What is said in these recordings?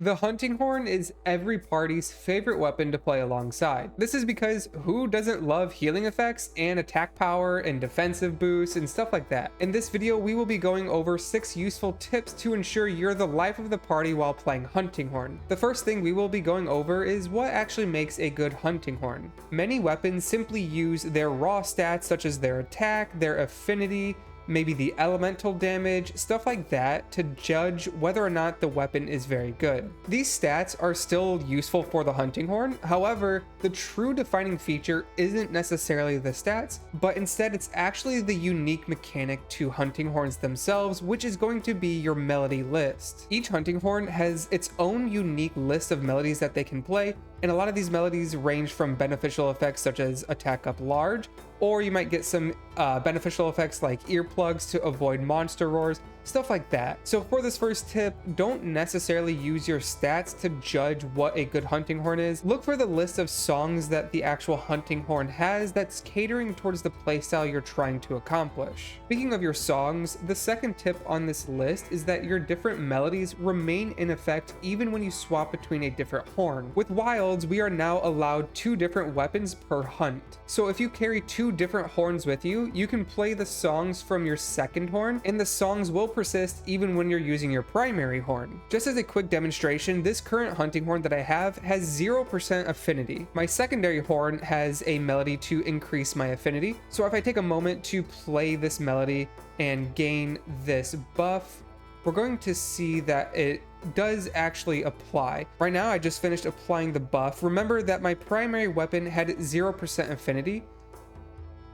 The hunting horn is every party's favorite weapon to play alongside. This is because who doesn't love healing effects and attack power and defensive boosts and stuff like that? In this video, we will be going over 6 useful tips to ensure you're the life of the party while playing hunting horn. The first thing we will be going over is what actually makes a good hunting horn. Many weapons simply use their raw stats such as their attack, their affinity, maybe the elemental damage, stuff like that, to judge whether or not the weapon is very good. These stats are still useful for the hunting horn. However, the true defining feature isn't necessarily the stats, but instead it's actually the unique mechanic to hunting horns themselves, which is going to be your melody list. Each hunting horn has its own unique list of melodies that they can play, and a lot of these melodies range from beneficial effects such as attack up large, or you might get some beneficial effects like earplugs to avoid monster roars, stuff like that. So for this first tip, don't necessarily use your stats to judge what a good hunting horn is. Look for the list of songs that the actual hunting horn has that's catering towards the playstyle you're trying to accomplish. Speaking of your songs, the second tip on this list is that your different melodies remain in effect even when you swap between a different horn. With wilds, we are now allowed 2 different weapons per hunt. So if you carry 2 different horns with you, you can play the songs from your second horn, and the songs will persist even when you're using your primary horn. Just as a quick demonstration, this current hunting horn that I have has 0% affinity. My secondary horn has a melody to increase my affinity. So if I take a moment to play this melody and gain this buff, we're going to see that it does actually apply. Right now, I just finished applying the buff. Remember that my primary weapon had 0% affinity,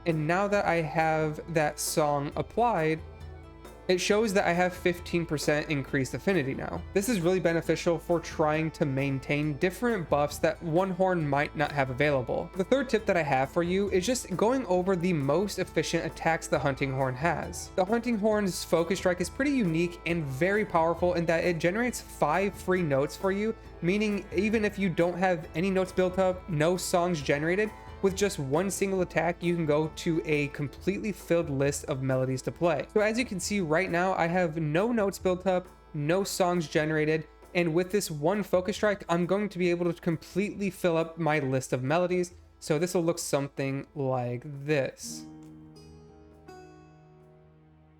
and now that I have that song applied, it shows that I have 15% increased affinity now. This is really beneficial for trying to maintain different buffs that one horn might not have available. The third tip that I have for you is just going over the most efficient attacks the hunting horn has. The hunting horn's focus strike is pretty unique and very powerful in that it generates 5 free notes for you, meaning even if you don't have any notes built up, no songs generated, with just one single attack, you can go to a completely filled list of melodies to play. So as you can see right now, I have no notes built up, no songs generated, and with this one focus strike, I'm going to be able to completely fill up my list of melodies. So this will look something like this.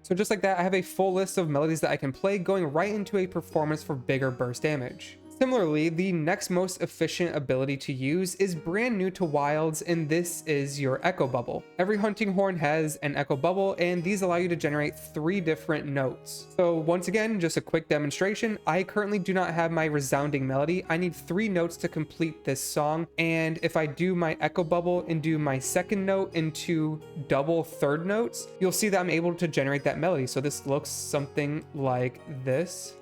So just like that, I have a full list of melodies that I can play, going right into a performance for bigger burst damage. Similarly, the next most efficient ability to use is brand new to wilds, and this is your echo bubble. Every hunting horn has an echo bubble, and these allow you to generate 3 different notes. So once again, just a quick demonstration. I currently do not have my resounding melody. I need 3 notes to complete this song, and if I do my echo bubble and do my second note into double third notes, you'll see that I'm able to generate that melody. So this looks something like this.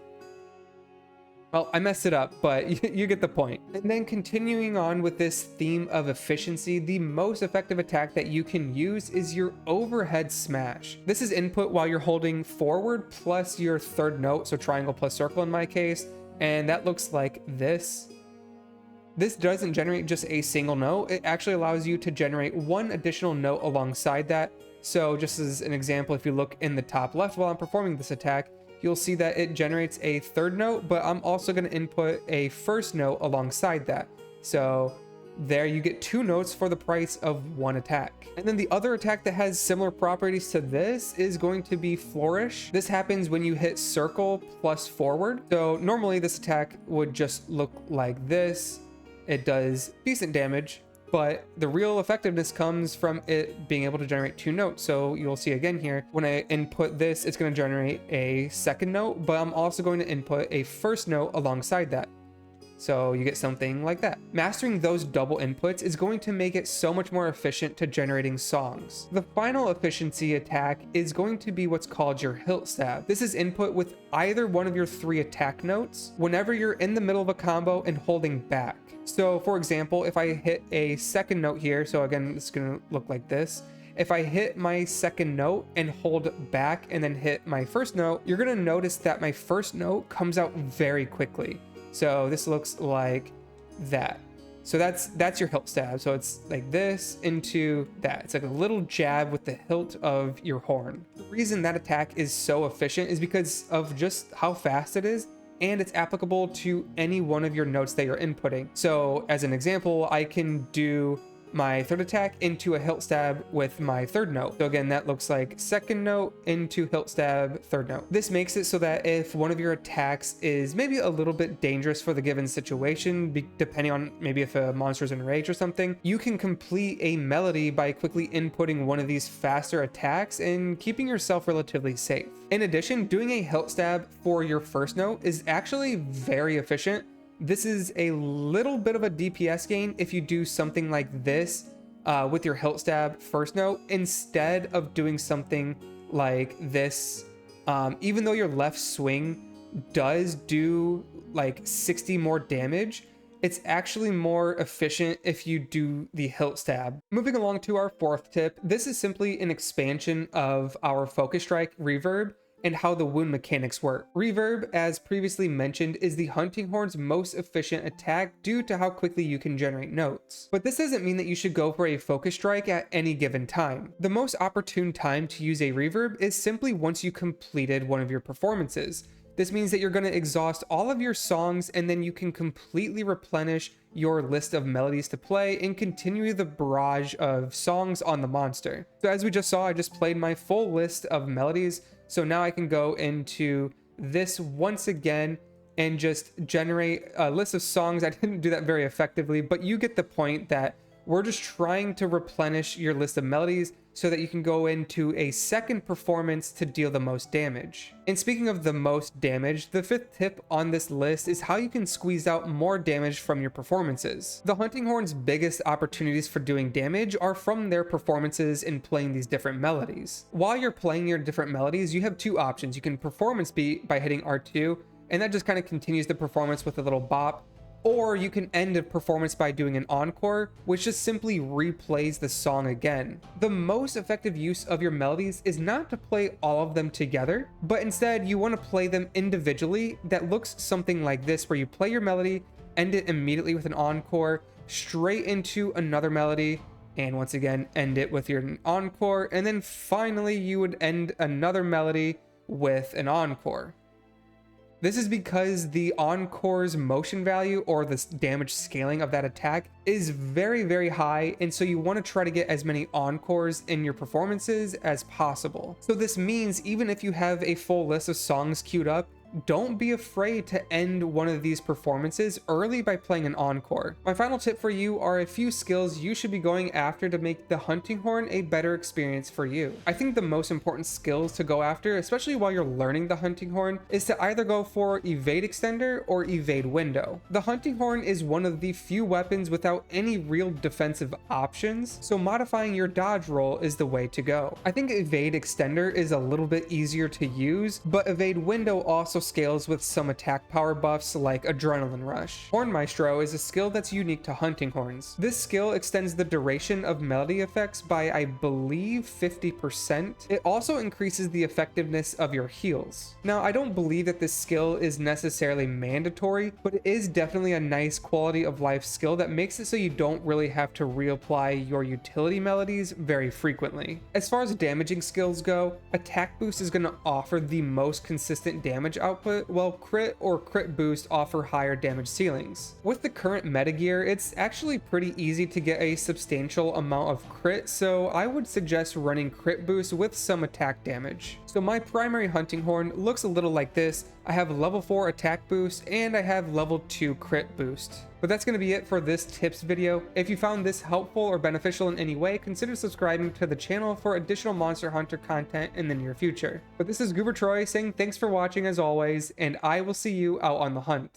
Well, I messed it up, but you get the point. And then continuing on with this theme of efficiency, the most effective attack that you can use is your overhead smash. This is input while you're holding forward plus your third note, so triangle plus circle in my case, and that looks like this. This doesn't generate just a single note, it actually allows you to generate 1 additional note alongside that. So just as an example, if you look in the top left while I'm performing this attack, you'll see that it generates a third note, but I'm also going to input a first note alongside that. So there you get 2 notes for the price of 1 attack. And then the other attack that has similar properties to this is going to be Flourish. This happens when you hit circle plus forward. So normally this attack would just look like this. It does decent damage, but the real effectiveness comes from it being able to generate 2 notes. So you'll see again here, when I input this, it's going to generate a second note, but I'm also going to input a first note alongside that. So you get something like that. Mastering those double inputs is going to make it so much more efficient to generating songs. The final efficiency attack is going to be what's called your hilt stab. This is input with either one of your 3 attack notes whenever you're in the middle of a combo and holding back. So for example, if I hit a second note here, so again, it's going to look like this. If I hit my second note and hold back and then hit my first note, you're going to notice that my first note comes out very quickly. So this looks like that. So that's your hilt stab. So it's like this into that. It's like a little jab with the hilt of your horn. The reason that attack is so efficient is because of just how fast it is and it's applicable to any one of your notes that you're inputting. So as an example, I can do my third attack into a hilt stab with my third note. So again, that looks like second note into hilt stab, third note. This makes it so that if one of your attacks is maybe a little bit dangerous for the given situation, depending on maybe if a monster's in rage or something, you can complete a melody by quickly inputting one of these faster attacks and keeping yourself relatively safe. In addition, doing a hilt stab for your first note is actually very efficient. This is a little bit of a DPS gain if you do something like this with your hilt stab first note instead of doing something like this. Even though your left swing does do like 60 more damage, it's actually more efficient if you do the hilt stab. Moving along to our fourth tip, this is simply an expansion of our focus strike reverb and how the wound mechanics work. Reverb, as previously mentioned, is the hunting horn's most efficient attack due to how quickly you can generate notes. But this doesn't mean that you should go for a focus strike at any given time. The most opportune time to use a reverb is simply once you completed one of your performances. This means that you're going to exhaust all of your songs and then you can completely replenish your list of melodies to play and continue the barrage of songs on the monster. So as we just saw, I just played my full list of melodies. So now I can go into this once again and just generate a list of songs. I didn't do that very effectively, but you get the point that we're just trying to replenish your list of melodies so that you can go into a second performance to deal the most damage. And speaking of the most damage, the fifth tip on this list is how you can squeeze out more damage from your performances. The hunting horn's biggest opportunities for doing damage are from their performances in playing these different melodies. While you're playing your different melodies, you have two options. You can performance beat by hitting R2, and that just kind of continues the performance with a little bop. Or you can end a performance by doing an encore, which just simply replays the song again. The most effective use of your melodies is not to play all of them together, but instead you want to play them individually. That looks something like this, where you play your melody, end it immediately with an encore, straight into another melody, and once again end it with your encore, and then finally you would end another melody with an encore. This is because the encore's motion value, or the damage scaling of that attack, is very, very high, and so you want to try to get as many encores in your performances as possible. So this means even if you have a full list of songs queued up, don't be afraid to end one of these performances early by playing an encore. My final tip for you are a few skills you should be going after to make the hunting horn a better experience for you. I think the most important skills to go after, especially while you're learning the hunting horn, is to either go for evade extender or evade window. The hunting horn is one of the few weapons without any real defensive options, so modifying your dodge roll is the way to go. I think evade extender is a little bit easier to use, but evade window also scales with some attack power buffs like Adrenaline Rush. Horn Maestro is a skill that's unique to hunting horns. This skill extends the duration of melody effects by, I believe, 50%. It also increases the effectiveness of your heals. Now, I don't believe that this skill is necessarily mandatory, but it is definitely a nice quality of life skill that makes it so you don't really have to reapply your utility melodies very frequently. As far as damaging skills go, attack boost is going to offer the most consistent damage output, while crit or crit boost offer higher damage ceilings. With the current meta gear, it's actually pretty easy to get a substantial amount of crit, so I would suggest running crit boost with some attack damage. So my primary hunting horn looks a little like this. I have level 4 attack boost and I have level 2 crit boost. But that's going to be it for this tips video. If you found this helpful or beneficial in any way, consider subscribing to the channel for additional Monster Hunter content in the near future. But this is GooberTroy saying thanks for watching as always, and I will see you out on the hunt.